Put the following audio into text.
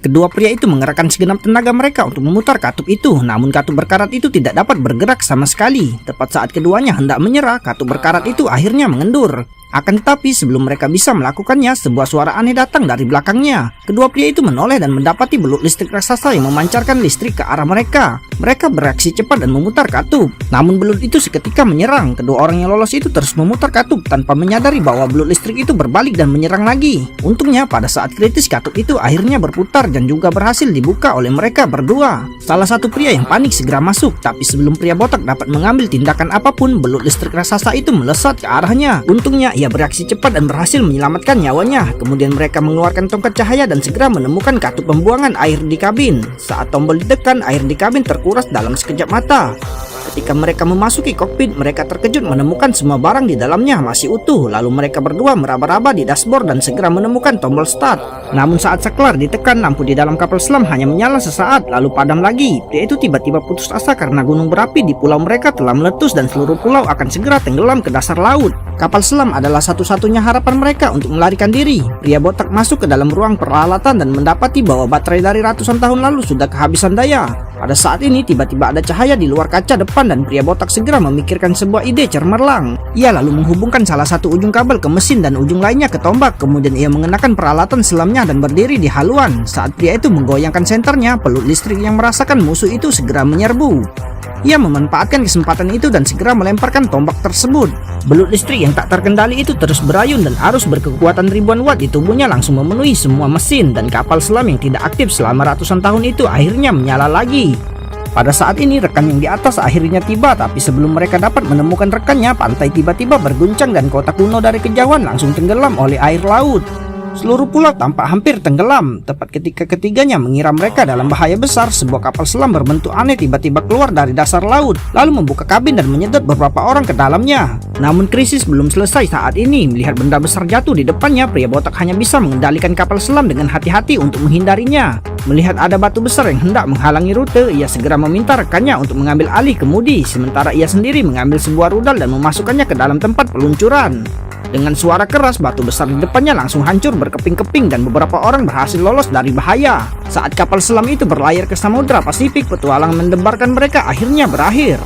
Kedua pria itu mengerahkan segenap tenaga mereka untuk memutar katup itu, namun katup berkarat itu tidak dapat bergerak sama sekali. Tepat saat keduanya hendak menyerah, katup berkarat itu akhirnya mengendur. Akan tetapi sebelum mereka bisa melakukannya, sebuah suara aneh datang dari belakangnya. Kedua pria itu menoleh dan mendapati belut listrik raksasa yang memancarkan listrik ke arah mereka. Mereka bereaksi cepat dan memutar katup. Namun belut itu seketika menyerang. Kedua orang yang lolos itu terus memutar katup tanpa menyadari bahwa belut listrik itu berbalik dan menyerang lagi. Untungnya pada saat kritis katup itu akhirnya berputar dan juga berhasil dibuka oleh mereka berdua. Salah satu pria yang panik segera masuk, tapi sebelum pria botak dapat mengambil tindakan apapun, belut listrik raksasa itu melesat ke arahnya. Untungnya ia bereaksi cepat dan berhasil menyelamatkan nyawanya. Kemudian mereka mengeluarkan tongkat cahaya dan segera menemukan katup pembuangan air di kabin. Saat tombol ditekan, air di kabin terkuras dalam sekejap mata. Ketika mereka memasuki kokpit, mereka terkejut menemukan semua barang di dalamnya masih utuh. Lalu mereka berdua meraba-raba di dashboard dan segera menemukan tombol start. Namun saat saklar ditekan, lampu di dalam kapal selam hanya menyala sesaat lalu padam lagi. Pria itu tiba-tiba putus asa karena gunung berapi di pulau mereka telah meletus dan seluruh pulau akan segera tenggelam ke dasar laut. Kapal selam adalah satu-satunya harapan mereka untuk melarikan diri. Pria botak masuk ke dalam ruang peralatan dan mendapati bahwa baterai dari ratusan tahun lalu sudah kehabisan daya. Pada saat ini tiba-tiba ada cahaya di luar kaca depan dan pria botak segera memikirkan sebuah ide cemerlang. Ia lalu menghubungkan salah satu ujung kabel ke mesin dan ujung lainnya ke tombak. Kemudian ia mengenakan peralatan selamnya dan berdiri di haluan. Saat pria itu menggoyangkan senternya, pelut listrik yang merasakan musuh itu segera menyerbu. Ia memanfaatkan kesempatan itu dan segera melemparkan tombak tersebut. Belut listrik yang tak terkendali itu terus berayun dan arus berkekuatan ribuan watt di tubuhnya langsung memenuhi semua mesin, dan kapal selam yang tidak aktif selama ratusan tahun itu akhirnya menyala lagi. Pada saat ini rekan yang di atas akhirnya tiba, tapi sebelum mereka dapat menemukan rekannya, pantai tiba-tiba berguncang dan kota kuno dari kejauhan langsung tenggelam oleh air laut. Seluruh pulau tampak hampir tenggelam. Tepat ketika ketiganya mengira mereka dalam bahaya besar, sebuah kapal selam berbentuk aneh tiba-tiba keluar dari dasar laut, lalu membuka kabin dan menyedot beberapa orang ke dalamnya. Namun krisis belum selesai saat ini. Melihat benda besar jatuh di depannya, pria botak hanya bisa mengendalikan kapal selam dengan hati-hati untuk menghindarinya. Melihat ada batu besar yang hendak menghalangi rute, ia segera meminta rekannya untuk mengambil alih kemudi, sementara ia sendiri mengambil sebuah rudal dan memasukkannya ke dalam tempat peluncuran. Dengan suara keras, batu besar di depannya langsung hancur berkeping-keping dan beberapa orang berhasil lolos dari bahaya. Saat kapal selam itu berlayar ke Samudra Pasifik, petualangan mendebarkan mereka akhirnya berakhir.